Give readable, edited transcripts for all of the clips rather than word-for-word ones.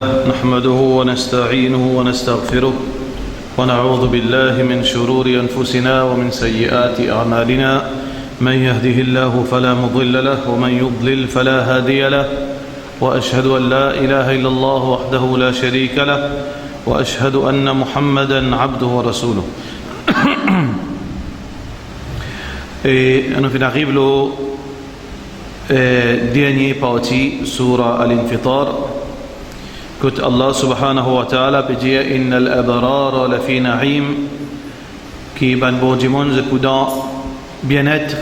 نحمده ونستعينه ونستغفره ونعوذ بالله من شرور أنفسنا ومن سيئات أعمالنا من يهده الله فلا مضل له ومن يضلل فلا هادي له وأشهد أن لا إله إلا الله وحده لا شريك له وأشهد أن محمدا عبده ورسوله. Et on arrive au dernier partie surah Al-Infitar que Allah subhanahu wa ta'ala peut dire innal abrara la fi na'im qui ban bodimon zekudan bien-être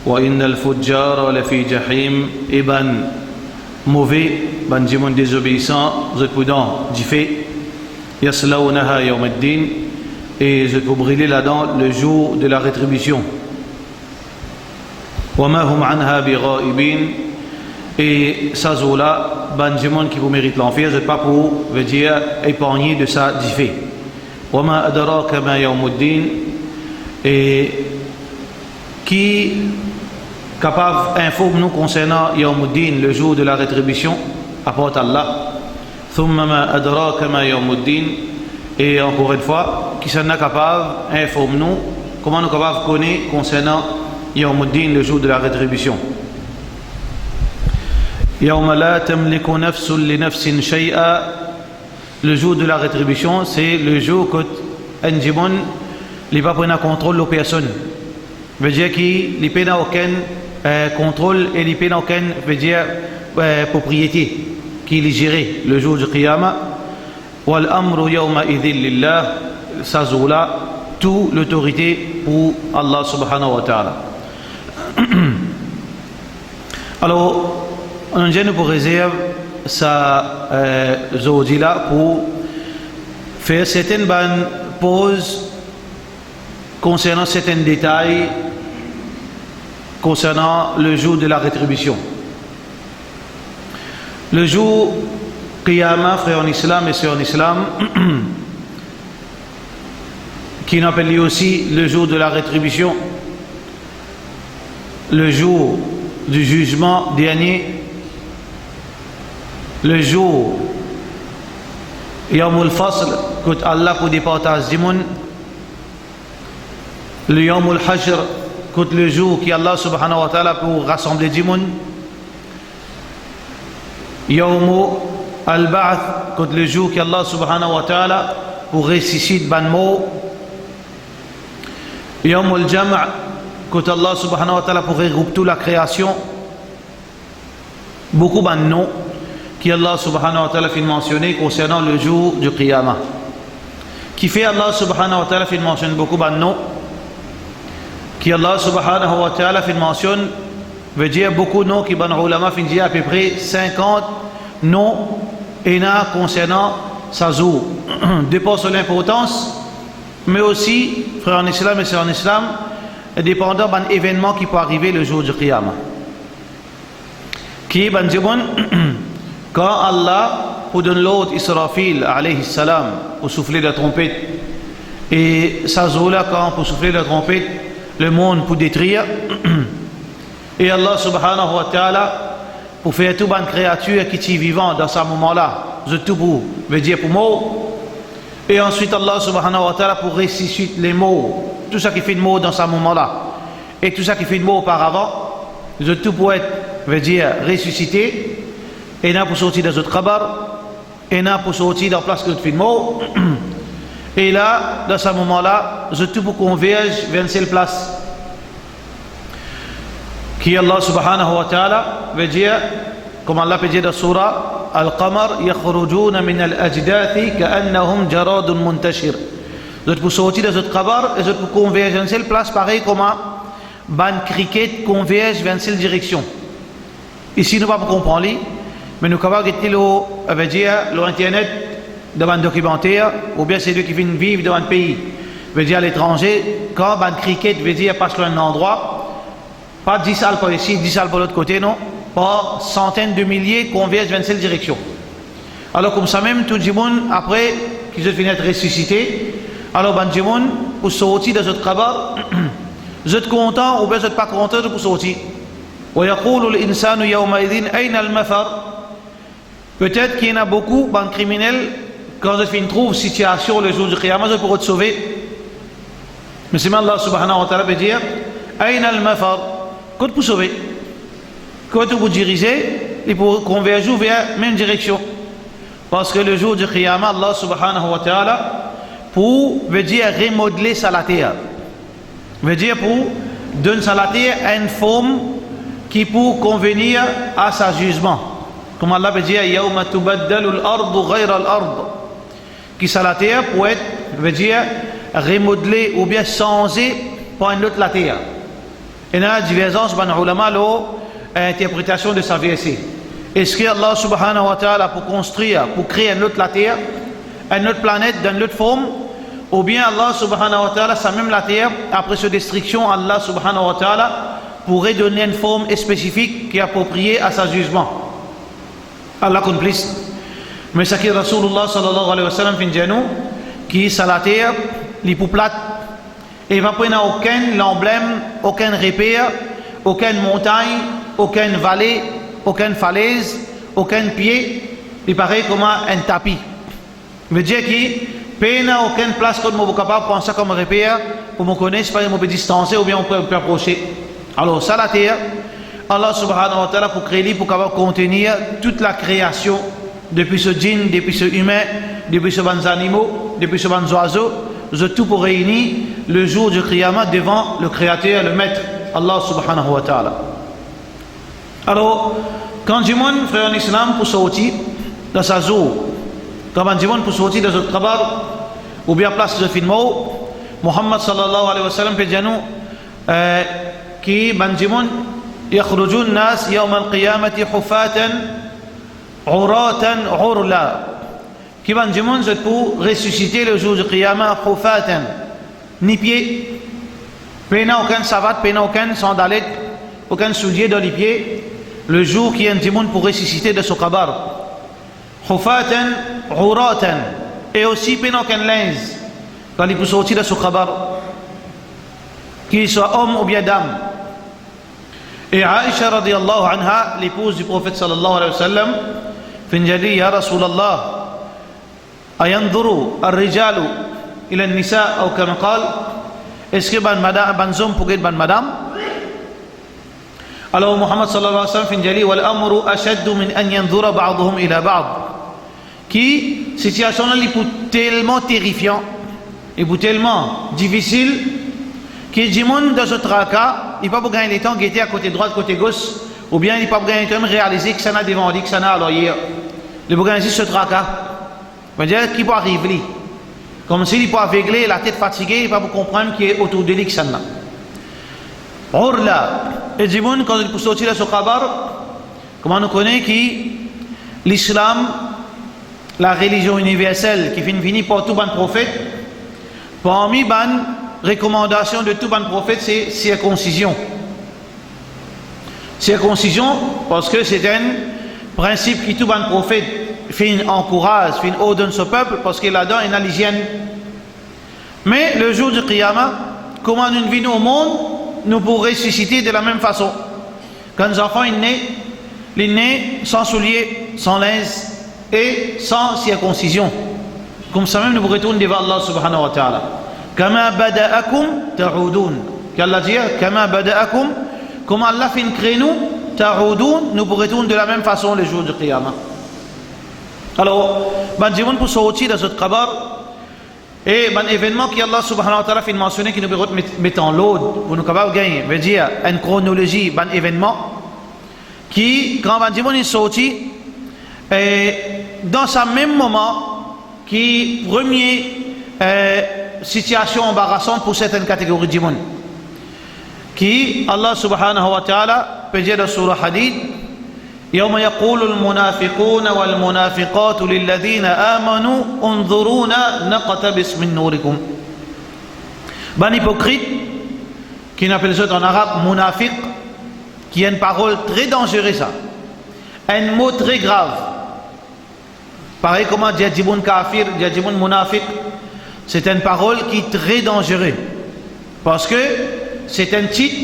wa innal fujjara la fi jahim et ban mauvais ban dimon désobéissant zekudan d'ifé yaslawnaha yawm ad-din et zekou brûler là-dedans le jour de la rétribution. وَمَا هُمْ عَنْهَا بِغَائِبِينَ et ça zola ban dimon qui vous mérite l'enfer, vous n'êtes pas pour veut dire épargné de ça d'ifé. وَمَا أَدْرَاكَ مَا يَوْمُ الدِّينِ et qui capable informe nous concernant يوم الدين le jour de la rétribution apporte Allah. ثُمَّ مَا أَدْرَاكَ مَا يَوْمُ الدِّينِ et encore une fois qui s'en est capable informe nous comment nous capable connaître concernant يوم الدين le jour de la rétribution. يوم لا تملك نفس لنفس شيئا le jour de la rétribution c'est le jour que un dimon il va prendre contrôle de la personne veut dire qu'il n'y a aucun contrôle et il n'y a aucun veut dire propriété qui est gérée le jour du qiyamah. والأمر يومئذ لله ça zoula toute l'autorité pour Allah subhanahu wa ta'ala. Alors on gêne pour réserve ça aujourd'hui là pour faire certaines bonnes pauses concernant certains détails concernant le jour de la rétribution. Le jour Qiyamah, frères en islam et sœurs en islam, qui appelle aussi le jour de la rétribution, le jour du jugement dernier, le jour Yawmul Fasl que Allah pour départage du monde, le Yawmul Hashr que le jour qui Allah subhanahu wa ta'ala pour rassembler du monde, Yawmul Al-Ba'ath que le jour qui Allah subhanahu wa ta'ala pour ressusciter ban mot, Yawmul Jam' que Allah subhanahu wa ta'ala pour regrouper toute la création, beaucoup ban noms qui Allah subhanahu wa ta'ala fait mentionner concernant le jour du Qiyamah. Qui fait Allah subhanahu wa ta'ala fait mentionner beaucoup ban noms qui Allah subhanahu wa ta'ala fait mentionner veut dire beaucoup de noms qui ban ulama fin dire à peu près 50 noms et là concernant sa jour. Dépend de l'importance mais aussi frères en islam et sœurs en islam dépendant d'un événement qui peut arriver le jour du Qiyamah. Qui est ban dimon quand Allah pour donner l'ordre Israfil alayhi salam pour souffler la trompette et ça zola quand pour souffler la trompette le monde pour détruire et Allah subhanahu wa ta'ala pour faire toute bonne créature qui est vivante dans ce moment-là tout pour veut dire pour mort et ensuite Allah subhanahu wa ta'ala pour ressusciter les morts tout ça qui fait de mort dans ce moment-là et tout ça qui fait de mort auparavant tout pour être veut dire ressuscité et là pour sortir dans notre khabar et là pour sortir dans la place que tu fais de mort et là dans ce moment-là tout pour converger vers cette place qui Allah subhanahu wa ta'ala veut dire comme Allah peut dire dans surah Al-Qamar yakhrujuna min al-ajdathi ka'annahum jaradun muntashir pour sortir de notre khabar et pour converger vers cette place pareil comme ban cricket converge vers cette direction. Ici nous ne pouvons pas comprendre mais nous pouvons veut dire l'internet devant un documentaire ou bien c'est lui qui viennent vivre dans un pays veut dire à l'étranger quand ban cricket veut dire passe un endroit pas 10 salles par ici 10 salles par l'autre côté non pas centaines de milliers convergent vers cette direction. Alors comme ça même tout le monde après qu'ils ont fini d'être ressuscités alors ban dimon pour sortir de notre khabar vous êtes content ou bien vous n'êtes pas content pour sortir. ويقول الإنسان يومئذ أين المفر Peut-être qu'il y en a beaucoup, ben, criminels, quand ils trouvent situation le jour du Qiyamah, ils pourront te sauver. Mais c'est Allah subhanahu wa ta'ala peut dire Aïna al-mafar, quand vous sauver, quand vous dirigez, il faut converger vers la même direction. Parce que le jour du Qiyamah, Allah subhanahu wa ta'ala, veut dire remodeler la terre. Veut dire pour donner à la terre une forme qui peut convenir à sa jugement. Comme Allah veut dire Yawma tubaddalu al-ardu ghayra al-ard. Qui ça la terre pour être, veut dire remodeler ou bien changer par une autre la terre. Il y a une divergence dans les ulama l'interprétation de sa verset. Est-ce que Allah subhanahu wa ta'ala pour construire, pour créer une autre la terre, une autre planète dans une autre forme, ou bien Allah subhanahu wa ta'ala, ça même la terre, après sa destruction, Allah subhanahu wa ta'ala pourrait donner une forme spécifique qui est appropriée à sa jugement. Allah complice. Mais ce qui est Rasulullah sallallahu alayhi wa sallam qui est la terre, les plus plate, et il ne va pas aucun emblème, aucun repère, aucune montagne, aucune vallée, aucune falaise, aucun pied, il paraît comme un tapis. Il veut dire qu'il n'y a aucune place que nous sommes capables de prendre ça comme repère pour nous connaître, pas on peut distancer ou bien on peut approcher. Alors ça la terre, Allah subhanahu wa ta'ala pour créer, pour capable contenir toute la création, depuis ce djinn, depuis ce humain, depuis ce bons animaux, depuis ce bons oiseaux, tout pour réunir le jour du Qiyamah devant le Créateur, le Maître, Allah subhanahu wa ta'ala. Alors, quand du monde, frère en islam, pour sortir dans sa zone, quand du monde pour sortir dans notre travail, ou bien place de film, Muhammad sallallahu alayhi wa sallam peut dire nous, qui, du monde, يخرجون الناس يوم القيامة حفاة عراة عرلا qui va du monde pour ressusciter le jour du Qiyamah hufatan ni pied pena aucun savate pena aucun sandalette aucun soulier dans les pieds le jour qui est du monde pour ressusciter de ce kabar hufatan uratan et aussi pena aucun linge quand il peut sortir de ce kabar qu'il soit homme ou bien dame. Et Aïcha radiallahu anha, l'épouse du prophète sallallahu alayhi wa sallam, fin dit Ya Rasulallah, ayanduru al-rijalu ila nisa ou comme qal, est-ce que ban homme pour être ban madame? Alors Muhammad sallallahu alayhi wa sallam fin dit wal amru ashaddu min an yandura ba'duhum ila ba'd. Qui situation là il est tellement terrifiant, il est tellement difficile que du monde dans ce tracas il ne peut pas gagner le temps de guetter à côté droit, côté gauche, ou bien il ne peut pas gagner le temps de réaliser que ça n'a devant lui, que ça n'a à l'arrière. Il peut gagner ce tracas. C'est-à-dire qu'il peut arriver. Comme s'il peut aveugler, la tête fatiguée, il ne peut pas comprendre qu'il est autour de lui que ça n'a. Or là, et du monde, quand il peut sortir de ce kabar, comment on connaît que l'islam, la religion universelle qui finit par tout bon prophète, parmi les recommandation de tout bon prophète, c'est circoncision. Circoncision, parce que c'est un principe qui tout bon prophète encourage, ordonne ce peuple, parce que là-dedans, il y a l'hygiène. Mais le jour du Qiyamah, comment nous vivons au monde, nous pourrons ressusciter de la même façon. Quand les enfants sont nés sans souliers, sans linge et sans circoncision. Comme ça même, nous retournons devant Allah subhanahu wa ta'ala. Kama bada'akum ta'udun. Qu'Allah dit, Kama bada'akum, comme Allah fait créer nous, ta'udun, nous pourrons retourner de la même façon les jours du Qiyamah. Alors, dis-moi pour sortir de ce kabar, et événement qu'Allah subhanahu wa ta'ala fait mentionner qui nous peut mettre en l'autre, pour nous capables de gagner, veut dire une chronologie, événement, qui, quand dis-moi est sorti, dans ce même moment, qui premier situation embarrassante pour certaines catégories du monde qui Allah subhanahu wa ta'ala peut dire dans surah Hadid يوم يقول المنافقون والمنافقات للذين آمنوا انظرونا نقتبس من نوركم ban hypocrite qui appelle ça en arabe munafiq qui est une parole très dangereuse ça un mot très grave pareil comment dire djibun kafir dire djibun munafiq. C'est une parole qui est très dangereuse. Parce que c'est un titre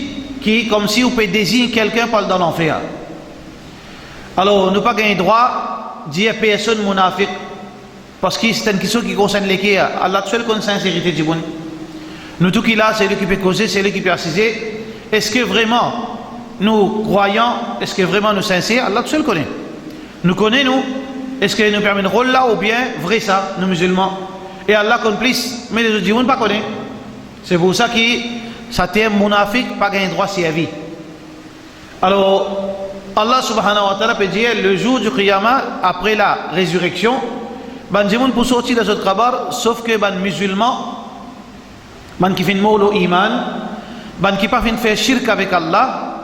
qui, comme si on peut désigner quelqu'un dans l'enfer. Alors, nous n'avons pas gagné droit dit à personne munafiq. Parce que c'est une question qui concerne les kia. Allah seul connaît la sincérité du bon. Nous tout qui là, c'est lui qui peut causer, c'est lui qui peut assister. Est-ce que vraiment nous croyons, est-ce que vraiment nous sincères? Allah seul connaît. Nous connaissons, nous. Est-ce que nous permet de rôle là ou bien vrai ça, nous musulmans? Et Allah complice, mais les autres gens ne pas connaissent. C'est pour ça que ça terme munafiq, pas gagner droit à vie. Alors, Allah subhanahu wa ta'ala peut dire le jour du Qiyamah, après la résurrection, ban gens pour sortir de ce kabar, sauf que ban musulmans, ban qui fin mot iman, ban qui pas fin faire shirk avec Allah,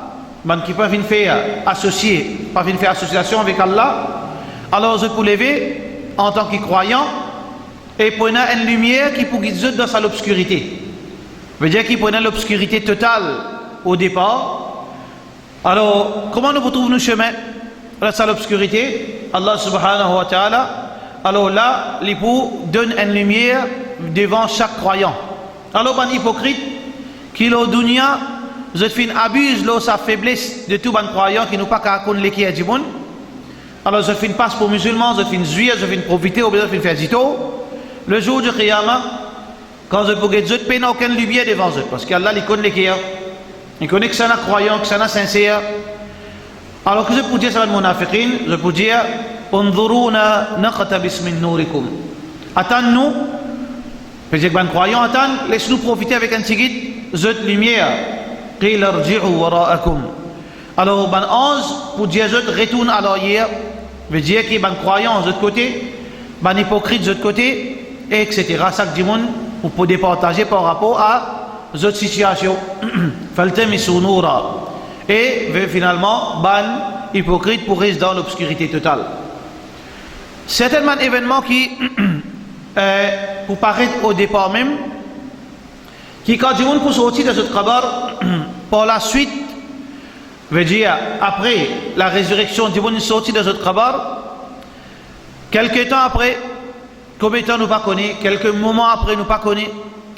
ban qui pas fin faire associer, pas fin faire association avec Allah. Alors je peux lever en tant que croyant et prendre une lumière qui peut guider dans sa l'obscurité. Veut dire qu'il prenait l'obscurité totale au départ. Alors, comment nous retrouvons nos chemins dans sa l'obscurité? Allah subhanahu wa ta'ala, alors là, l'époux donne une lumière devant chaque croyant. Alors, un hypocrite qui au dunya, je fais abuse de sa faiblesse de tout bon croyant qui nous pas qu'à connaître les qui est du monde. Alors, je fais une passe pour musulmans, je fais une juillet, je fais une profiter, ou bien je fais une faire zito. Le jour du Qiyamah, quand je pourrais dire, je n'ai aucune lumière devant eux, parce qu'Allah, il connaît les qui il connaît que ça n'a croyant, que ça n'a sincère. Alors que je peux dire ça de munafiqin, je peux dire, Unzuruna naqtabis min nourikum. Attends-nous, peut-être que croyant, attends, laisse-nous profiter avec un tigit, cette lumière. Qil arji'u wara'akum. Alors, ben 11, pour dire, je retourne à l'arrière, veut dire que ben croyant de l'autre côté, ben hypocrite de l'autre côté, etc. Ça que dit monde, pour départager par rapport à cette situation. Et finalement, ban hypocrite pour rester dans l'obscurité totale. Certainement événements qui, pour paraître au départ même, qui quand du monde pour sortir de ce travail, par la suite, veut dire après la résurrection du monde sorti de ce travail, quelques temps après, combien de temps nous pas connaît, quelques moments après nous pas connaît,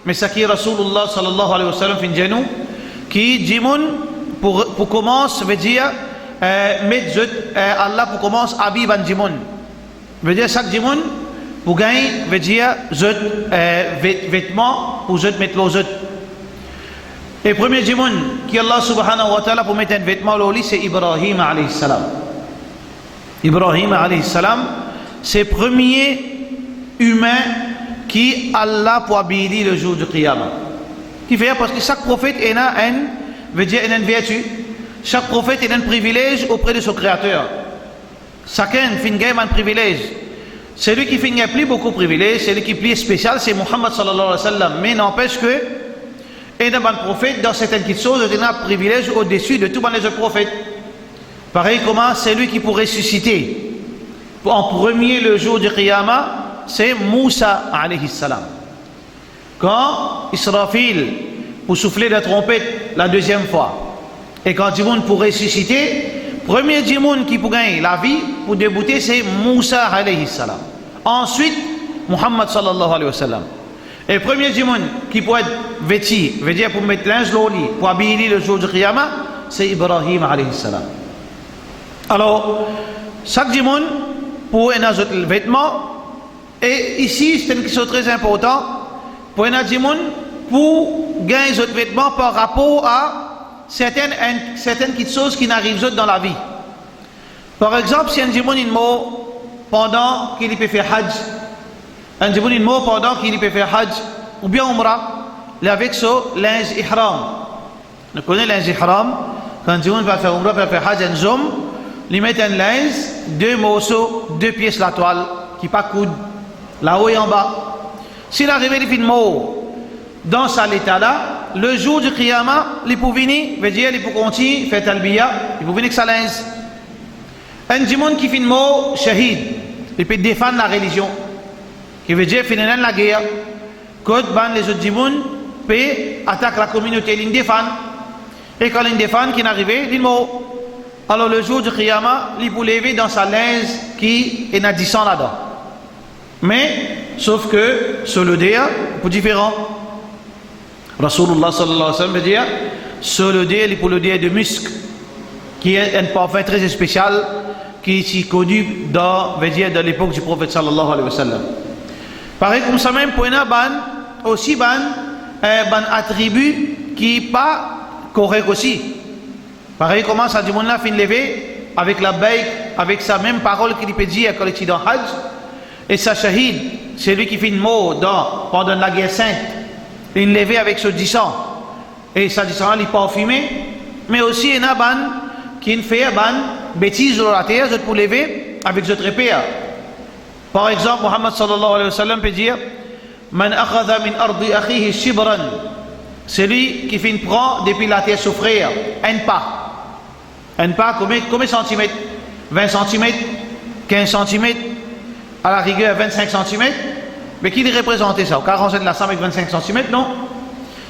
mais ça qui est Rasulullah sallallahu alayhi wa sallam fin genou, qui dit pour commencer veut dire mettre Allah pour commencer habib en dimon, veut dire chaque dimon pour gagner veut dire vêtements pour mettre l'eau. Et premier dimon qui Allah subhanahu wa ta'ala pour mettre un vêtement au lit c'est Ibrahim alayhi salam. Ibrahim alayhi salam c'est premier humain qui Allah pour habiller le jour du Qiyamah. Qui fait parce que chaque prophète a une vertu. Chaque prophète a un privilège auprès de son créateur. Chacun finit un privilège. Celui qui finit plus beaucoup de privilèges, celui qui est plus spécial, c'est Muhammad sallallahu alayhi wa sallam. Mais n'empêche que un prophète dans certaines choses a un privilège au-dessus de tous les autres prophètes. Pareil comment celui qui pourrait ressusciter en premier le jour du Qiyamah, c'est Moussa alayhi salam. Quand Israfil pour souffler la trompette la deuxième fois et quand Djimoun pour ressusciter, premier Djimoun qui pour gagner la vie pour débouter c'est Moussa alayhi salam. Ensuite Muhammad sallallahu alayhi wa sallam. Et premier Djimoun qui peut être vêtu, veut dire pour mettre linge au lit, pour habiller le jour du Qiyamah, c'est Ibrahim alayhi salam. Alors chaque Djimoun pour un autre vêtement. Et ici, c'est une question très importante pour un adjimoun pour gagner d'autres vêtements par rapport à certaines choses qui n'arrivent dans la vie. Par exemple, si un adjimoun est mort pendant qu'il peut faire hajj, un adjimoun est mort pendant qu'il peut faire hajj, ou bien umrah, avec ce linge ihram. Vous connaissez linge ihram, quand un adjimoun va faire umrah, va faire hajj, un zoom, il met un linge, 2 morceaux, 2 pièces la toile, qui pas coude. Là-haut et en bas. S'il arrive les filles mort dans cet état-là, le jour du Qiyamah, il peut venir, veut dire, il peut continuer, faire talbiya, il peut venir que ça linge. Un djimoun qui finit mort, shahid, il peut défendre la religion, qui veut dire finir la guerre. Quand les autres djimoun peut attaquer la communauté, ils défendent. Et quand ils défendent, qui n'arrive, il mort. Alors le jour du Qiyamah, il peut lever dans sa linge qui est na 10 ans là-dedans. Mais, sauf que, sur le dé, c'est différent. Rasulullah sallallahu alayhi wa sallam veut dire, sur le dé, il est pour le dé de musc, qui est un parfum très spécial, qui est si connu dans l'époque du prophète sallallahu alayhi wa sallam. Pareil comme ça même, pour aussi attribut qui n'est pas correct aussi. Pareil comment ça dit mon là fin lever avec la baïk, avec sa même parole qu'il peut dire quand il est dans Hajj, et sa shahid, c'est lui qui fait une mot pendant la guerre sainte, il levé avec ce disant, et ça disant il n'est pas fumé, mais aussi il y a qui fait une bêtise dans la terre pour lever avec ce épée. Par exemple, Muhammad sallallahu alayhi wa sallam peut dire Man akhadha min ardi akhihi shibran, celui qui fait prend depuis la terre souffrir un pas. Un pas, combien centimètres? 20 centimètres, 15 centimètres, à la rigueur 25 centimètres. Mais qui représentait ça? Au 47 de la Sam avec 25 centimètres, non?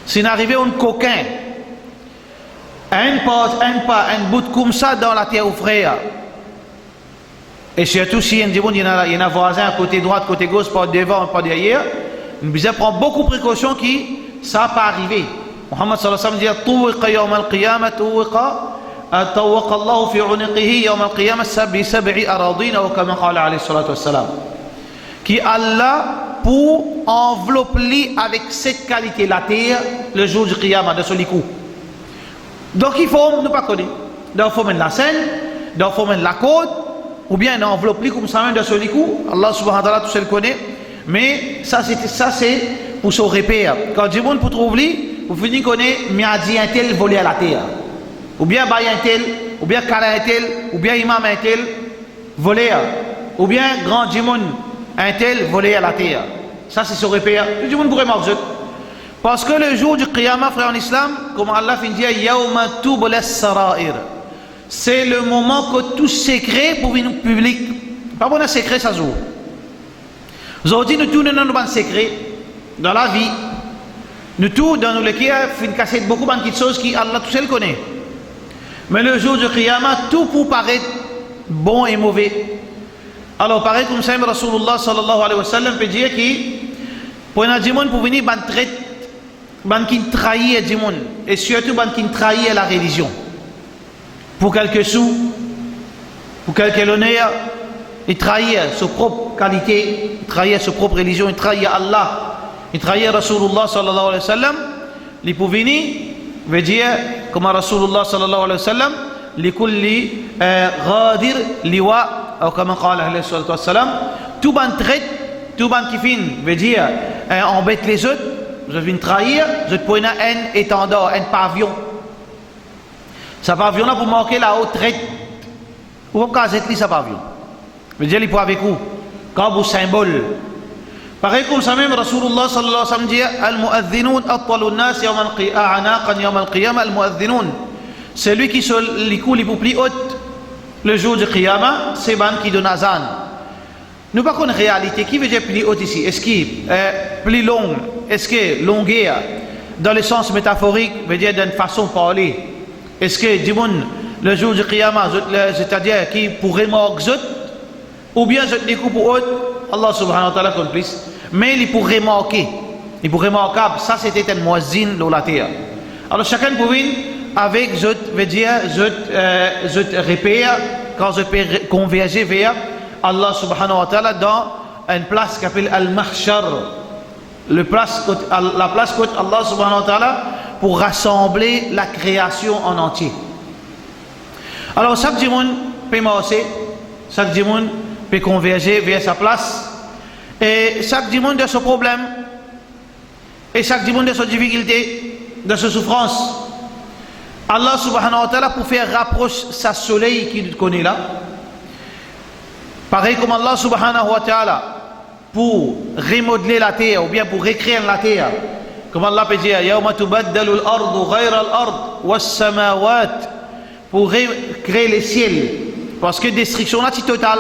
C'est arrivé un coquin. Un pas, un bout comme ça dans la terre frère. Et surtout si il y a un voisin à côté droite, côté gauche, pas devant, pas derrière, nous devons prendre beaucoup de précautions qui ça pas arrivé. Muhammad sallallahu alayhi wa sallam dit Tuwiqa yawm al-qiyamah Tawwaqa Allah fi uniqihi yawm al-qiyamah sab'i aradin ou comme qala alayhi salatu wassalam. Qui Allah pour envelopper avec cette qualité la terre le jour du qiyamah de ce coup. Donc il faut, nous pas connaître, donc il faut mettre la scène, donc il faut mettre la côte, ou bien une enveloppe comme ça même de ce coup. Allah subhanahu wa ta'ala tout seul connaît, mais ça c'est pour se repère. Quand du monde pour trouver, vous finissez connaître, mais a dit un tel volé à la terre, ou bien bail un tel, ou bien kala un tel, ou bien imam un tel volé, ou bien grand du monde un tel volé à la terre. Ça c'est se repère. Tout le monde pourrait marcher. Parce que le jour du Qiyamah, frère en islam, comme Allah finit Yawma tubla as-sarair, c'est le moment que tout secret pour venir public. Pas bon un secret ça joue. Aujourd'hui nous tous nous avons un secret dans la vie. Nous tous dans le cas fin casser beaucoup de choses qui Allah tout seul connaît. Mais le jour du Qiyamah, tout pour paraître bon et mauvais. Alors pareil comme ça, Rasulullah sallallahu alayhi wa sallam peut dire qui pour un démon pour venir traiter ban qui trahit du monde et surtout ban qui trahit la religion pour quelques sous, pour quelques honneur, il trahit sa propre qualité, il trahit sa propre religion, il trahit Allah, il trahit Rasulullah sallallahu alayhi wa sallam. Il peut venir veut dire comme Rasulullah sallallahu alayhi wa sallam likulli ghadir liwa ou comme qala alayhi salatu wassalam, tout ban traite, tout ban qui fin veut dire embête les autres. Je viens trahir, je te prends un étendard, un pavillon. Ce pavillon là pour marquer la haute traite. Ou pas qu'à ce pavillon. Je veux dire, il peut avec vous. Comme un symbole. Pareil comme ça même, Rasulullah sallallahu alayhi wa sallam dit Al-mu'adhdhinoun atwalu nas a'anaqan yawm al-qiyamah al-mu'adhdhinoun. Celui qui se les coups les plus hautes le jour du Qiyamah, c'est ban qui donne azan. Nous pas connaissons réalité. Qui veut dire plus haute ici? Est-ce qu'il plus long? Est-ce que longueur, dans le sens métaphorique, veut dire d'une façon de parler? Est-ce que du monde, le jour du Qiyamah, c'est-à-dire qui pourrait mordre, ou bien je dis pour haute, Allah subhanahu wa ta'ala complice, mais il pourrait marquer, il pourrait marquer, ça c'était un muazzin dans la terre. Alors chacun pouvait, avec, je veux dire, je repère, quand je peux converger vers Allah subhanahu wa ta'ala dans une place qui s'appelle Al-Mahshar, la place que Allah subhanahu wa ta'ala pour rassembler la création en entier. Alors chaque démon peut marcher, chaque démon peut converger vers sa place, et chaque démon de ce problème, et chaque démon de sa difficulté, de sa souffrance. Allah subhanahu wa ta'ala pour faire rapprocher sa soleil qui nous connaît là. Pareil comme Allah subhanahu wa ta'ala pour remodeler la terre ou bien pour réécrire la terre. Comme Allah peut dire Yawma tubaddalu al-ardu ghayra al-ard was-samawat, pour créer les ciels. Parce que destruction là c'est totale,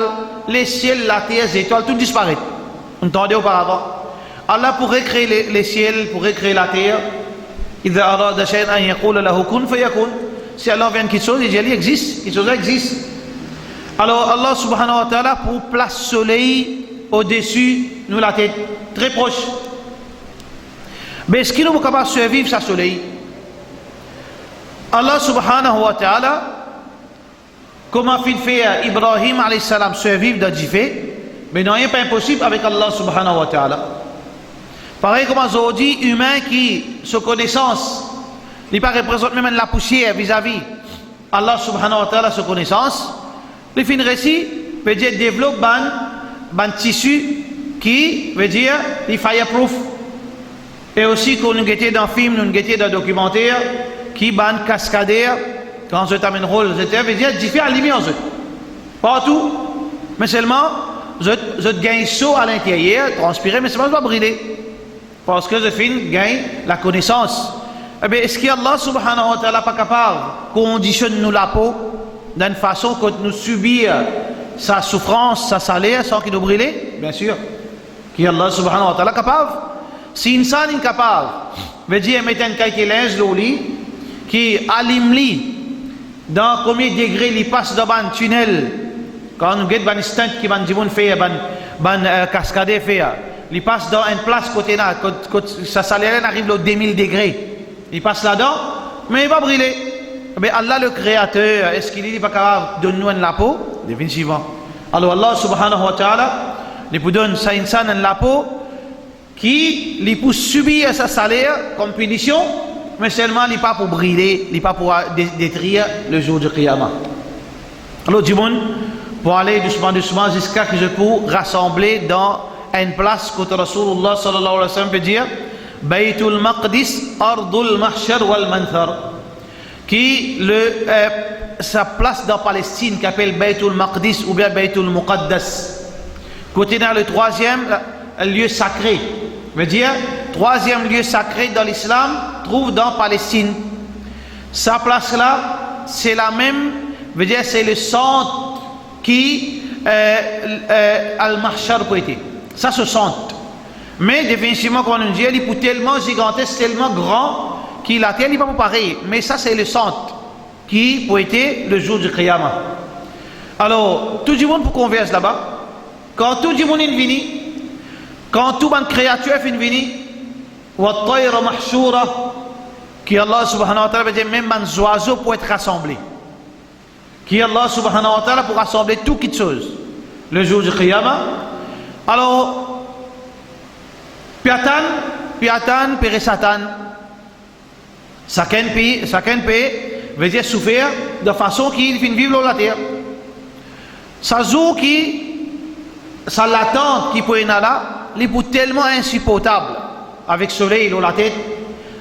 les ciels, la terre, les étoiles, tout disparaît. On entendait auparavant. Allah pour recréer les ciels, pour recréer la terre, idha arada shay'an an yaqula lahu kun fayakun. Si Allah vient quelque chose, il dit il existe, quelque chose existe. Alors Allah subhanahu wa ta'ala pour place soleil au-dessus, nous la tête très proche. Mais est-ce qu'il nous est capable de survivre sa soleil? Allah subhanahu wa ta'ala comment fait Ibrahim alayhi salam survivre dans fait, mais non, il n'est pas impossible avec Allah subhanahu wa ta'ala. Pareil comme aujourd'hui, humain qui, sa connaissance, il ne représente même la poussière vis-à-vis Allah subhanahu wa ta'ala, sa connaissance, il fait un récit, veut dire développe un tissu qui veut dire il fireproof. Et aussi quand nous étions dans le film, nous étions dans le documentaire, qui ban cascadeur, quand je t'amène rôle, veut dire différents limites en eux. Partout, mais seulement, je gagne chaud à l'intérieur, transpirer, mais seulement je vais brûler. Parce que je gagne la connaissance. Eh bien, est-ce qu'Allah subhanahu wa ta'ala pas capable de conditionner nous la peau d'une façon que nous subir sa souffrance, sa salaire sans qu'il nous brûle? Bien sûr. Qu'Allah subhanahu wa ta'ala capable. Si insan est capable, veut dire mettre un quelque linge dans le lit, qui allume li dans combien de degrés il passe dans un tunnel, quand nous avons un stunt qui va nous faire, un cascade faire, il passe dans une place côté là, sa salaire arrive à 2000 degrés, il passe là-dedans, mais il va brûler. Mais Allah le Créateur, est-ce qu'il n'est pas capable de nous donner la peau? Définitivement. Alors Allah subhanahu wa ta'ala, il nous donne sa insan la peau, qui lui pousse subir sa salaire comme punition, mais seulement il n'est pas pour brûler, il n'est pas pour détruire le jour du Qiyamah. Alors du monde, pour aller doucement jusqu'à que je peux rassembler dans une place que Rasulullah sallallahu alayhi wa sallam peut dire Baytul Maqdis, Ardul Mahshar wal Manthar, qui sa place dans Palestine qui appelle Baytul Maqdis ou bien Baytul Muqaddas, côté dans le troisième lieu sacré, veut dire troisième lieu sacré dans l'islam trouve dans Palestine. Sa place là c'est la même, veut dire c'est le centre qui al-Mahshar peut être ça se centre, mais définitivement comme on dit il est tellement gigantesque, tellement grand qu'il la terre n'est pas pareil, mais ça c'est le centre qui peut être le jour du Qiyamah. Alors tout le monde pour converse là-bas, quand tout le monde est venu, quand toute une créature est venue, والطير محشورة, qui Allah subhanahu wa ta'ala veut dire même les oiseaux pour être rassemblés, qui Allah subhanahu wa ta'ala pour rassembler toutes choses le jour du Qiyamah. Alors piatan pere satan, chacun veut dire souffrir de façon qu'il finit vivre sur la terre. Ça joue qui ça l'attente qui peut y aller là, il est tellement insupportable avec le soleil dans la tête,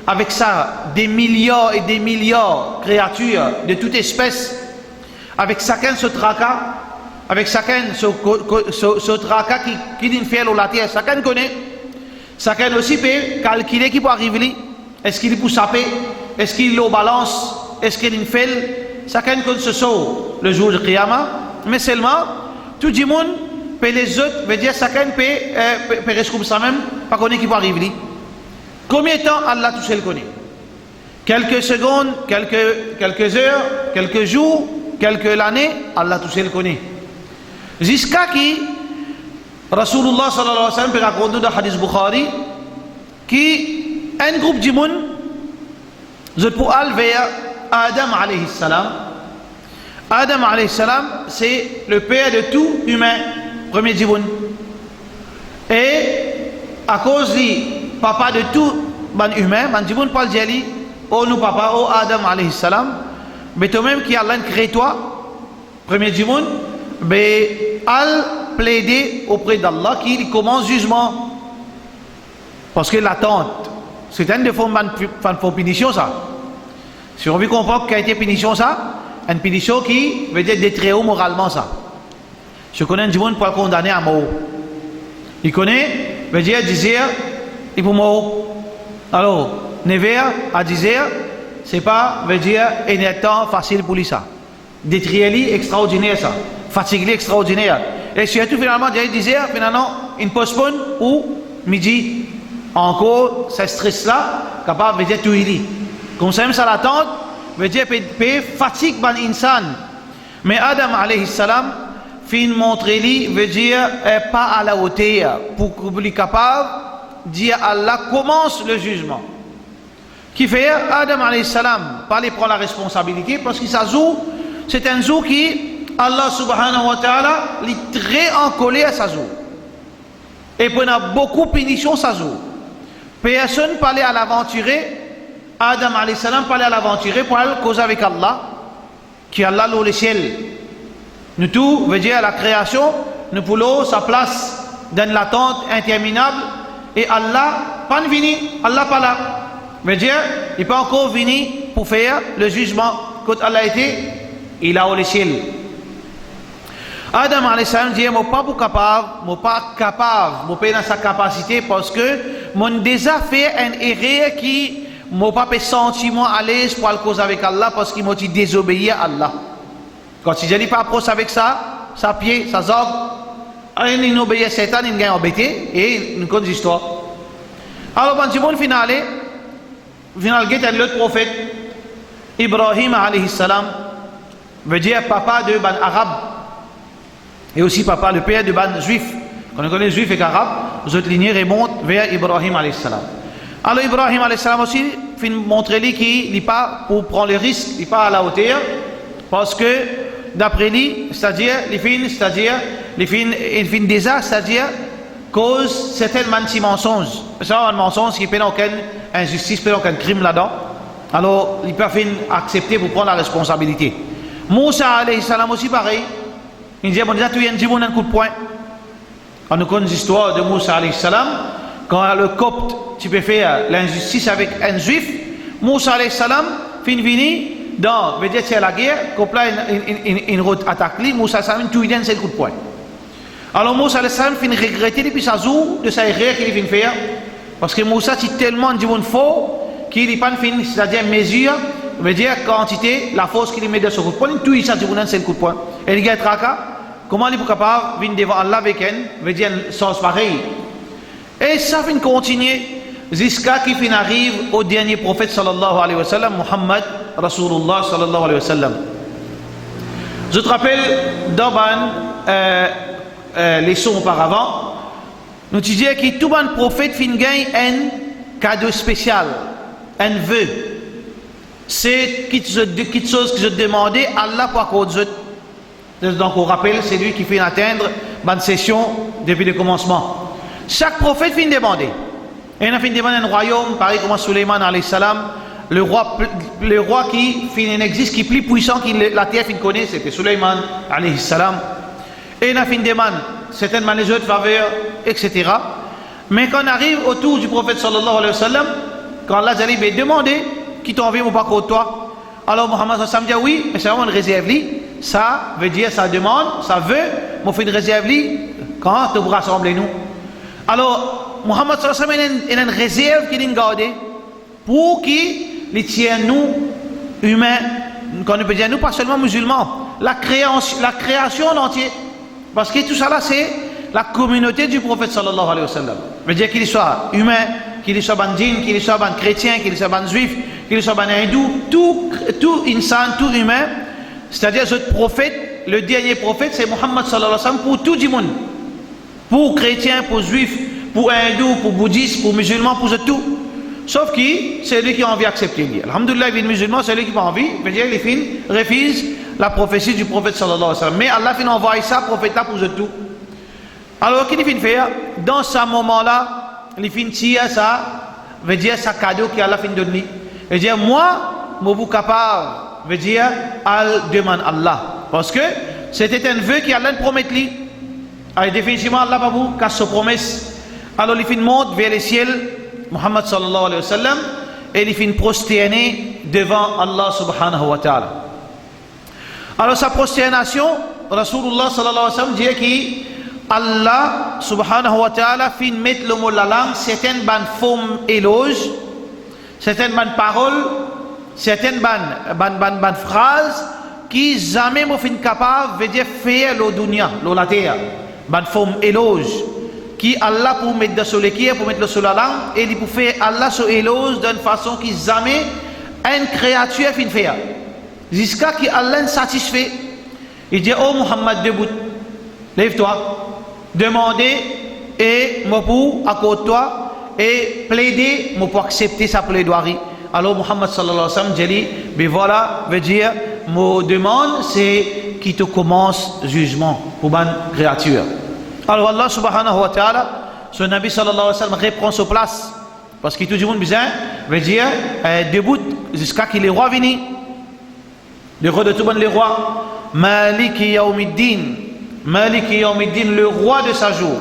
avec ça des milliards et des milliards de créatures de toute espèce, avec chacun ce tracas, avec chacun ce tracas qui vient faire dans la terre, chacun connaît, chacun aussi peut calculer qui peut arriver, est-ce qu'il peut saper, est-ce qu'il est au balance, est-ce qu'il fait, chacun connaît ce sort le jour du Qiyamah, mais seulement tout le monde. Les autres, veut dire chacun peut rester comme ça même, pas connaître qui va arriver. Combien de temps Allah tout seul connaît? Quelques secondes, quelques heures, quelques jours, quelques années, Allah tout seul connaît. Jusqu'à qui Rasulullah sallallahu alayhi wa sallam peut raconter dans le hadith Bukhari qui un groupe du monde, je peux aller vers Adam alayhi salam. Adam alayhi salam, c'est le père de tout humain. Premier djiboun. Et à cause du papa de tout ban humain, ban djiboun parle d'Ali, oh nous papa, oh Adam alayhi salam, mais toi-même qui Allah crée toi, premier djiboun, mais al plaider auprès d'Allah qu'il commence jugement. Parce que l'attente, c'est une des formes de punition ça. Si on veut comprendre qu'a été punition ça, une punition qui veut dire détruire moralement ça. Je connais un monde pour le condamner à mort. Il connaît, veut dire, il peut mort. Alors, never à dire, c'est pas, veut dire, un temps facile pour lui ça. Détruire extraordinaire ça. Fatiguer extraordinaire. Et surtout, finalement, finalement, il postpone ou midi. Encore, ce stress-là, capable de dire tout il. Comme ça, même ça l'attente, veut dire, fatigue ban insan. Mais Adam alayhi salam, fin montrer lui veut dire pas à la hauteur pour qu'il soit capable de dire Allah commence le jugement. Qui fait Adam alayhi salam pas les prendre la responsabilité parce que ça joue, c'est un jour qui Allah subhanahu wa ta'ala est très encolé à sa joue. Et puis on a beaucoup de punitions sa joue. Personne parlait à l'aventurer. Adam alayhi salam parlait à l'aventurer pour aller causer avec Allah. Qui Allah l'eau le ciel. Nous tout, veut dire la création, nous pouvons sa place dans l'attente interminable. Et Allah, pas venu, Allah pas là. Veut dire, il n'est pas encore venu pour faire le jugement. Quand Allah était, il a au le ciel. Adam alayhi salam dit, moi pas capable, moi pas dans sa capacité parce que mon déjà fait un erreur qui moi pas sentiment à l'aise pour le cause avec Allah parce qu'il m'a dit désobéir à Allah. Quand il dit pas approche avec ça, sa pied, sa zorgue, il obéit à Satan, il gagne embêté et une conne histoire. Alors quand le final est l'autre prophète Ibrahim alayhi salam veut dire papa de ban arabe. Et aussi papa, le père du ban juif. Quand on connaît les juifs et les arabes, les autres lignées remontent vers Ibrahim alayhi salam. Alors Ibrahim alayhi salam aussi, il montre lui qu'il n'est pas pour prendre le risque, il n'est pas à la hauteur, parce que d'après lui, c'est-à-dire, il fait déjà, c'est-à-dire, cause certains mensonges. C'est un mensonge qui ne peut aucune injustice, peut aucun crime là-dedans. Alors, il peut accepter pour prendre la responsabilité. Moussa alayhi salam aussi pareil. Il dit, bon, déjà, tu as un coup de poing. On nous connaît l'histoire de Moussa alayhi salam. Quand le copte, tu peux faire l'injustice avec un juif. Moussa alayhi salam, fin vini, dans, veut dire, c'est la guerre, quand là, une route attaque lui, Moussa alayhi salam, tu lui donnes un coup de poing. Alors Moussa alayhi salam, fin regretter depuis sa joue de sa erreur qu'il vient faire. Parce que Moussa, c'est tellement dit bon faux, qu'il n'est pas fin, c'est-à-dire mesure, veut dire quantité, la force qu'il met de ce coup de poing, tout il s'est dit bon, c'est le coup de poing. Et il y a comment il est capable de venir devant Allah avec elle, veut dire un sens pareil. Et ça vient continuer jusqu'à qu'il arrive au dernier prophète sallallahu alayhi wa sallam, Muhammad Rasulullah sallallahu alayhi wa sallam. Je te rappelle dans les sons auparavant, nous disions que tout le prophète gagne un cadeau spécial, un vœu. C'est quelque chose que je demandais à Allah pour accorder. Donc on rappelle, c'est lui qui fait atteindre une session depuis le commencement. Chaque prophète fait demander. Et il a fait demander un royaume, pareil comme Suleiman alayhi salam, le roi qui n'existe, qui est plus puissant que la terre connaît, c'était Suleiman alayhi salam. Et il a fait demander certainement les autres faveurs, etc. Mais quand on arrive autour du prophète sallallahu alayhi wa sallam, quand Allah a dit, demandez qui t'a envoyé mon pas contre toi. Alors Muhammad sallallahu alayhi wa sallam dit oui, mais c'est vraiment une réserve. Ça veut dire, ça demande, ça veut, mais fait une réserve quand tu vous rassemblez nous. Alors, Muhammad sallallahu alayhi wa sallam, il a une réserve qu'il a gardée pour qu'il tienne nous, humains, quand on peut dire nous, pas seulement musulmans, la création entière. Parce que tout ça là, c'est la communauté du prophète sallallahu alayhi wa sallam. Veut dire qu'il soit humain, qu'il soit ban djinn, qu'il soit ban chrétien, qu'il soit ban juif, qu'il soit ban hindou, tout insan, tout humain. C'est-à-dire ce prophète, le dernier prophète, c'est Muhammad sallallahu alayhi wa sallam pour tout le monde. Pour chrétiens, pour juifs, pour hindous, pour bouddhistes, pour musulmans, pour tout. Sauf que c'est lui qui a envie d'accepter. Alhamdulillah, il est musulman, c'est lui qui a envie. Veut dire qu'il refuse la prophétie du prophète sallallahu alayhi wa sallam. Mais Allah a envoyé ça, prophète là, pour tout. Alors, qu'est-ce qu'il fait? Dans ce moment-là, il fait tirer ça, veut dire ça cadeau qu'Allah a donné. Veut dire, moi, je suis capable, veut dire, al demande Allah. Parce que c'était un vœu qu'Allah promet lui. Alors, définitivement, Allah pas vous casse sa promesse. Alors, il fait monte vers le ciel, Muhammad sallallahu alayhi wa sallam, et il fait prosterner devant Allah subhanahu wa ta'ala. Alors, sa prosternation, Rasulullah sallallahu alayhi wa sallam dit que Allah subhanahu wa ta'ala fin mettre le mot la langue, certaines bonnes formes éloges, certaines bonnes paroles, certaines bonnes phrases qui jamais m'ont fin capable de dire faire le dunya, la terre, bonne forme éloge, qui Allah pour mettre sur l'équipe, pour mettre sur la langue, et il pour faire Allah sur éloge d'une façon qui jamais une créature fin faire. Jusqu'à ce qu'Allah satisfait. Il dit, oh Muhammad, debout, lève-toi. Demander et moi pour accorder toi et plaider moi pour accepter sa plaidoirie. Alors Muhammad sallallahu alayhi wa sallam dit mais voilà veut dire mon demande c'est qui te commence jugement pour une créature. Alors Allah subhanahu wa ta'ala, son Nabi sallallahu alayhi wa sallam reprend sa place. Parce que tout le monde veut dire, debout jusqu'à ce que les rois viennent. Le roi de tout les rois. Maliki Yawmiddin. Maliki Yawmiddin, le roi de sa jour.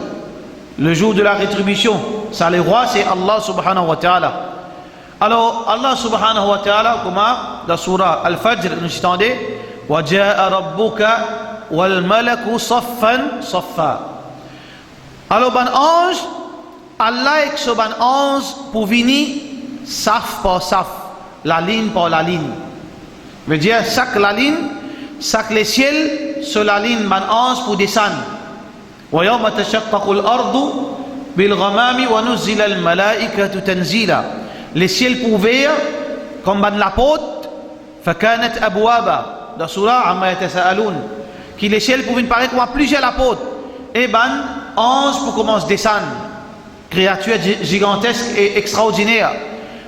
Le jour de la rétribution. Ça, le roi, c'est Allah subhanahu wa ta'ala. Alors, Allah subhanahu wa ta'ala, comme dans la surah Al-Fajr, nous entendons, وَجَاءَ رَبُّكَ وَالْمَلَكُ صَفًّا صَفًّا. Alors, ben ange, Allah est ce ben ange pour venir saf par saf, la ligne par la ligne. Veut dire, chaque la ligne, chaque les ciels, sur la ligne, ben ange pour descendre. وَيَوْمَ تَشَقَّقُ الْأَرْضُ بِالْغَمَامِ وَنُزِّلَ الْمَلَائِكَةُ تَنزِيلًا. Les ciels pour ouvrir, comme ben la porte, فَكَانَتْ أَبْوَابًا. Dans la surah Amma Yatasa'aloun, qui les ciels pour venir paraître comme plusieurs la porte. Et ben, ange pour commencer à descendre. Créature gigantesque et extraordinaire.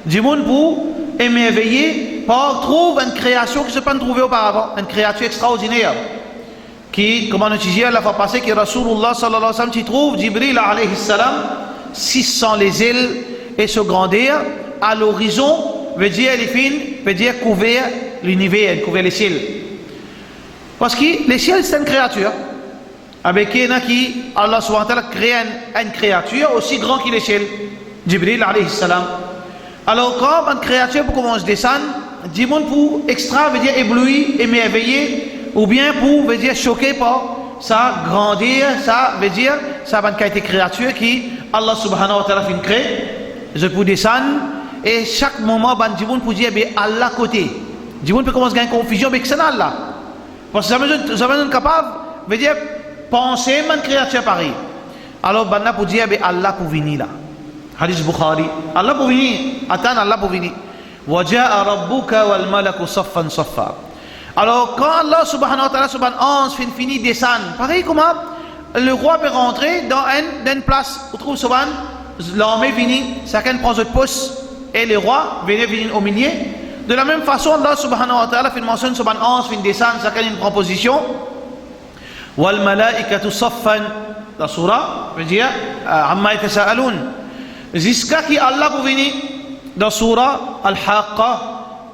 Du monde pour émerveiller, par trouver une création qui ne s'est pas trouvée auparavant. Une créature extraordinaire. Qui, comme on a dit la fois passée, que Rasulullah sallallahu alayhi wa sallam, qui trouve Jibril alayhi salam, 600 les ailes et se grandir à l'horizon, veut dire les films, veut dire couvrir l'univers, couvrir les ciels. Parce que les ciels, c'est une créature. Avec qui Allah subhanahu wa ta'ala crée une créature aussi grande que les ciels. Jibril alayhi salam. Alors quand une créature pour commencer à descendre, du monde pour extra veut dire ébloui, émerveillé, ou bien pour veut dire choqué par sa grandeur, ça veut dire ça va une créature qui Allah subhanahu wa ta'ala fait créer, je peux descendre et chaque moment du monde pour dire Allah côté. Du monde peut commencer à gagner confusion avec c'est Allah. Parce que ça veut capable veut dire penser une créature pareil. Alors banna pour dire Allah pour venir là. Hadith Bukhari. Allah pour venir. Attends Allah pour venir. وَجَاءَ رَبُّكَ وَالْمَلَكُ صَفًّا صَفًّا. Alors quand Allah subhanahu wa ta'ala ange finit descendre, pareil comment le roi peut rentrer dans une place où trouve l'armée venir, chacun prend votre poste et le roi venir au milieu. De la même façon, Allah subhanahu wa ta'ala fait mention sur ange fin descendre, chacun une position. Wal malaikatu saffan, la surah veut dire amma yatasaalun. Jusqu'à qui Allah pour venir dans surah Al-Haqqa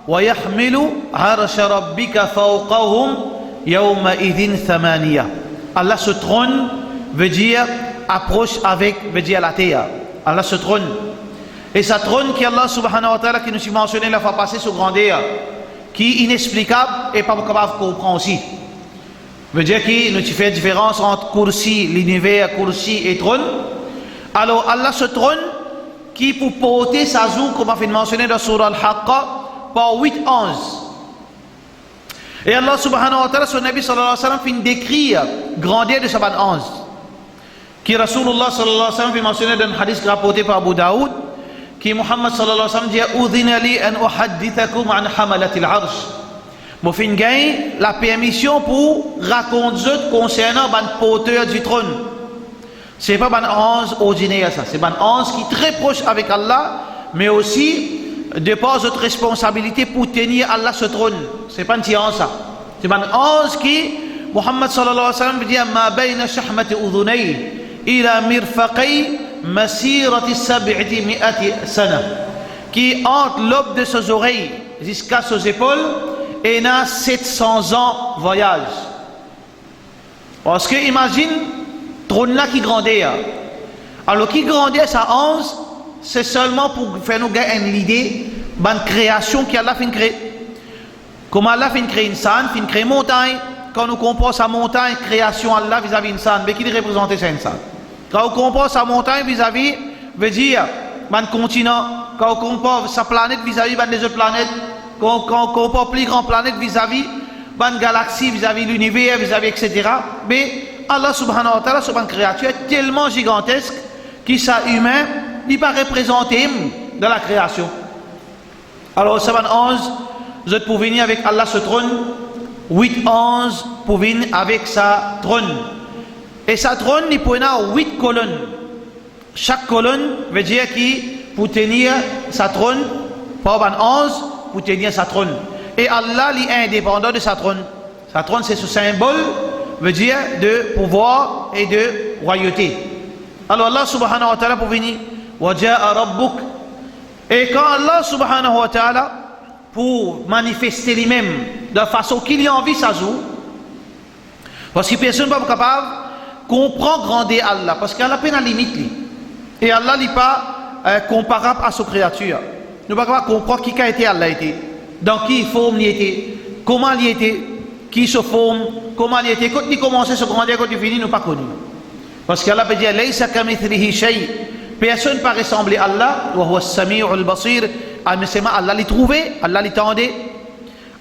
wa yahmilu arsha rabbika fawqahum yawma idhin thamaniya. Allah se trône veut dire approche avec veut dire la terre. Allah se trône. Et sa trône qui Allah subhanahu wa ta'ala qui nous a mentionné la fois passée sur grandeur, qui est inexplicable et pas capable de comprendre aussi. Veut dire qu'il nous fait différence entre kursi, l'univers, kursi et trône. Alors Allah se trône qui pour porter sa joue, comme on fait mentionner dans surah Al-Haqqa, par 8 anges. Et Allah subhanahu wa ta'ala, son Nabi sallallahu alayhi wa sallam, fait décrire grandeur de sa ange. Qui Rasulullah sallallahu alayhi wa sallam fait mentionner dans un hadith rapporté par Abu Daoud, qui Muhammad sallallahu alayhi wa sallam dit Udhina li an uhaddithakum an hamalatil arsh. Moi fin gain la permission pour raconter concernant le porteur du trône. C'est pas un ange ordinaire ça, c'est un ange qui est très proche avec Allah, mais aussi de par notre responsabilité pour tenir Allah ce trône. C'est pas un petit ange ça. C'est un ange qui Muhammad sallallahu alayhi wa sallam dit ma bayna shahmati udhunay ila mirfaqay masirati sab'ati mi'ati sana, qui entre l'aube de ses oreilles jusqu'à ses épaules et n'a 700 ans voyage. Parce que imagine trône là qui grandit. Alors qui grandit ça 11, c'est seulement pour faire nous gagner une idée de création qu'Allah fait créer. Comment Allah fait créer une sanne, fait créer une montagne. Quand nous comparons sa montagne, création Allah vis-à-vis une sanne, mais qui représente cette sanne? Quand on compare sa montagne vis-à-vis, veut dire un continent. Quand on compare sa planète vis-à-vis des autres planètes, quand on compare plus grande planète vis-à-vis une galaxie, vis-à-vis l'univers, vis-à-vis etc. Mais Allah subhanahu wa ta'ala, c'est une créature tellement gigantesque qui ça humain, il pas représenté dans la création. Alors ça va 11, vous êtes pour venir avec Allah ce trône, 8 11 pour venir avec sa trône. Et sa trône, il peut y avoir 8 colonnes. Chaque colonne veut dire qui pour tenir sa trône, pas 11 pour tenir sa trône. Et Allah est indépendant de sa trône. Sa trône, c'est ce symbole, veut dire de pouvoir et de royauté. Alors Allah subhanahu wa ta'ala pour venir, waja'a rabbuk. Et quand Allah subhanahu wa ta'ala, pour manifester lui-même de la façon qu'il y a envie, ça joue. Parce que personne n'est pas capable de comprendre grandeur Allah. Parce qu'Allah a une limite. Et Allah n'est pas comparable à sa créature. Nous ne pouvons pas comprendre qui a été Allah était. Dans quelle forme il était. Comment il était. Qui se forme. Comment il était. Quand il commence à se grandir, quand il finit, nous ne pas connu. Parce qu'Allah peut dire Laysa kamithlihi shay. Personne ne peut ressembler à Allah. Wa huwa as-sami'ul basir. Mais c'est Allah l'a trouvé, Allah l'a tendé.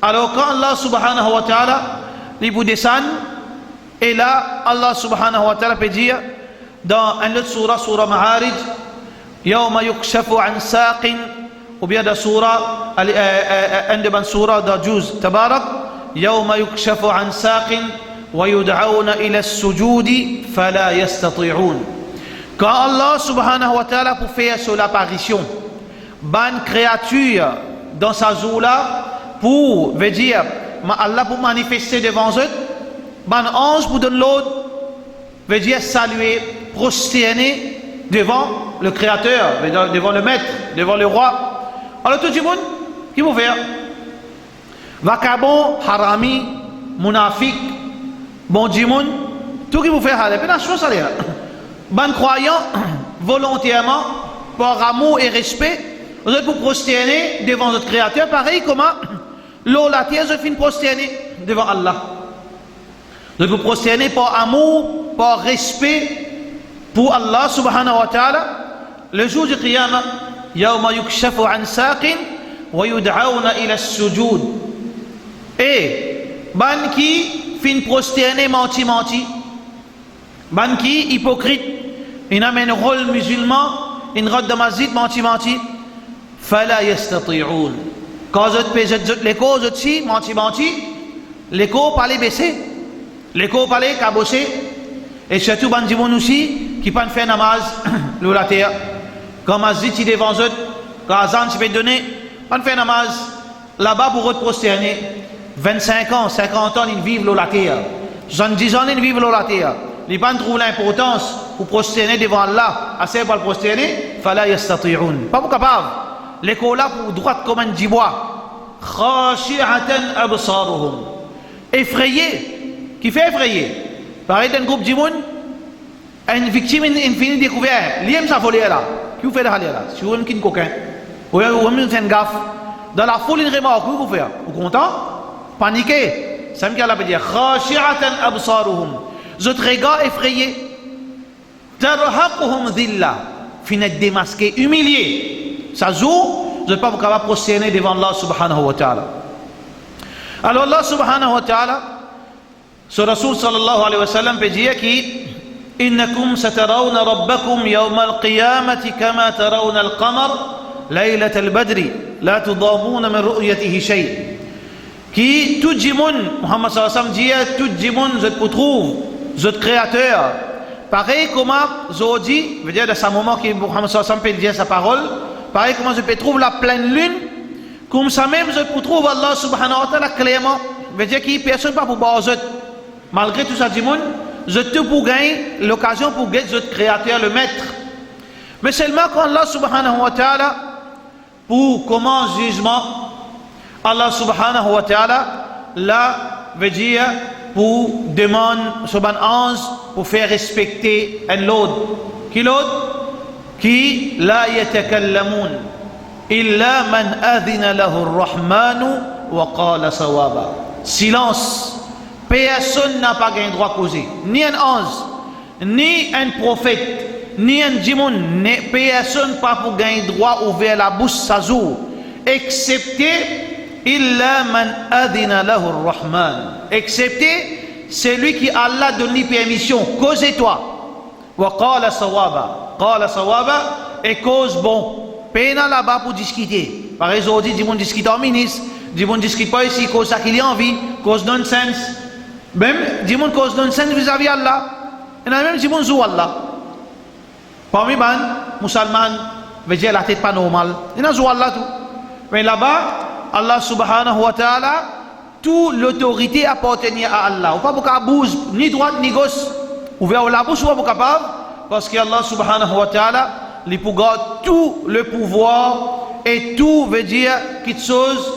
Alors quand Allah subhanahu wa ta'ala il vous descend, et là Allah subhanahu wa ta'ala peut dire dans une autre surah Ma'arij, yawma yukshafu an saqin, ou bien dans surah une de surah dans Juz Tabarak, yawma yukshafu an saqin wa yud'auna ila as-sujudi fala yastati'un. Quand Allah subhanahu wa ta'ala pour faire son apparition, ban créature dans sa jour-là pour, veut dire, Allah pour manifester devant eux, ban ange pour donner l'autre, veut dire saluer, prosterner devant le créateur, devant le maître, devant le roi. Alors tout le monde, qui vous faire? Vacabon, harami, munafik, bon djimoun, tout qui vous fait haler, mais la chose ça là. Ban croyant, volontairement, par amour et respect, vous êtes pour prosterner devant votre créateur, pareil comment l'eau, la terre, je finis prosterner devant Allah. Vous êtes pour prosterner par amour, par respect pour Allah subhanahu wa ta'ala. Le jour du Qiyamah, yawma yukshafu an saqin wa yud'auna ila as-sujud. Et ban qui fin prosterner menti, ban qui hypocrite, il amène rôle musulman, une route de masjid menti. Fala yastati'un. Quand vous pèsez l'écho, vous aussi, menti, l'écho parler baisser, l'écho parler cabosser, et surtout bandimon aussi, qui pas faire namaz, le la terre. Quand masjid est devant eux, quand azan tu peux donner, pas faire namaz, là-bas pour eux prosterner, 25 ans, 50 ans, ils vivent la terre, 70 ans, ils vivent la terre. Ils ne trouvent l'importance pour prosterner devant Allah, assez pour le prosterner, fala yastati'un. Pas pour capable. L'école là pour droite comme un jibois. Khashi'atan absaruhum. Effrayé. Qui fait effrayer? Pareil d'un groupe d'imoun, une victime infinie découverte. L'IM ça volé là. Qui vous fait de haler là? Si vous avez un coquin, ou vous fait une gaffe, dans la foule, une remorque, vous vous faites? Vous content? Paniqué. Ça me dit Allah peut dire Khashi'atan absaruhum. Votre regard effrayé. Tarhaquhum dhilla. Finet démasqué, humilié. Ça joue, vous n'êtes pas capable de prosterner devant Allah subhanahu wa ta'ala. Alors Allah subhanahu wa ta'ala, ce Rasul sallallahu alayhi wa sallam peut dire qui إنكم سترون ربكم يوم القيامة كما ترون القمر ليلة البدر لا تضامون من رؤيته شيء. Qui tout jimoun, Muhammad sallallahu alayhi wa sallam dit tout jimoun, je trouve, je créateur. Pareil comme Zodi, veut dire de ce moment que Muhammad sallallahu alayhi wa sallam peut dire sa parole. Pareil comment je peux trouver la pleine lune, comme ça même je peux trouver Allah subhanahu wa ta'ala clairement. Veut dire qu'il n'y a personne pas pour boire. Malgré tout ça, je te pour gagner l'occasion pour gagner notre créateur, le maître. Mais seulement quand Allah subhanahu wa ta'ala, pour commence jugement, Allah subhanahu wa ta'ala, là, veut dire pour demander ce ban ange pour faire respecter un l'autre. Qui l'autre? Qui la yatakallamun illa man adhina lahu ar-rahmanu wa qala sawaba. Silence. Personne n'a pas gain droit causer. Ni un ange, ni un prophète, ni un djimoun, personne pas pour gagner droit ouvrir la bouche sa jour, excepté illa man adhina lahu ar-rahman. Excepté celui qui Allah donne permission. Causez-toi. Wa qala sawaba. Qala sawaba et cause bon. Pena là-bas pour discuter. Par exemple, dit mon discute en ministre, dit mon discute pas ici, cause ça qu'il y a envie, cause nonsense. Même dit mon cause nonsense vis-à-vis Allah. Et même dit mon zou Allah. Parmi les musulmans, veut dire la tête pas normale. Il y a zou Allah tout. Mais là-bas, Allah subhanahu wa ta'ala, toute l'autorité appartenait à Allah. Ou pas pour qu'à bouge, ni droite ni gauche. Ouvert la bouche, ou pas pour capable. Parce qu'Allah subhanahu wa ta'ala, il garde tout le pouvoir et tout veut dire quelque chose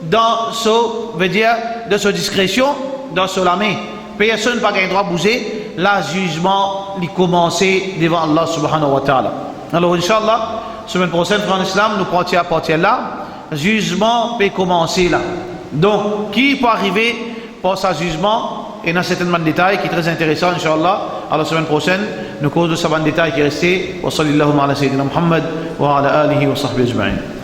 dans ce, veut dire de sa discrétion, dans la main. Personne n'a pas le droit de bouger. Là, jugement, il commence devant Allah subhanahu wa ta'ala. Alors, Inch'Allah, semaine prochaine, en islam, nous partons à partir là. Jugement peut commencer là. Donc, qui peut arriver pour ce jugement? Et dans certainement de détails qui est très intéressant, Inch'Allah. À la semaine prochaine, nous causons de ce détail qui est resté. Wa sallallahu ala sayyidina Muhammad wa ala alihi wa sahbihi ajma'in.